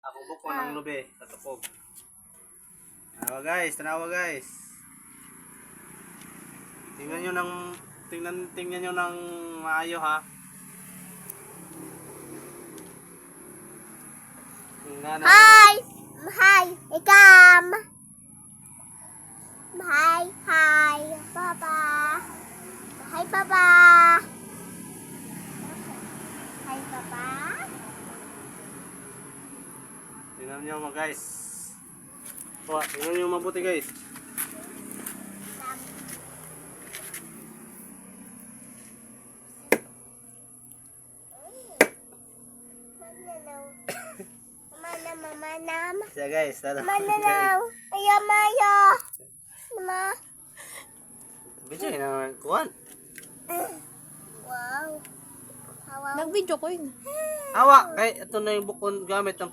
Ako buko ng lube sa tukog. Tanawa guys. Tingnan nyo ng maayo ha. Hi! Hi! Ikam! Hi! Hi! Papa! Hi, Papa! Hi, Papa! Tingnan nyo mga guys. Tingnan nyo mabuti guys. Manam. Siya guys. Mananaw. Ayaw, mayo. Nama. Video na kuhan. Wow. Hawaw. Nag-video ko yun. Hawa. Ito na yung bukon gamit ng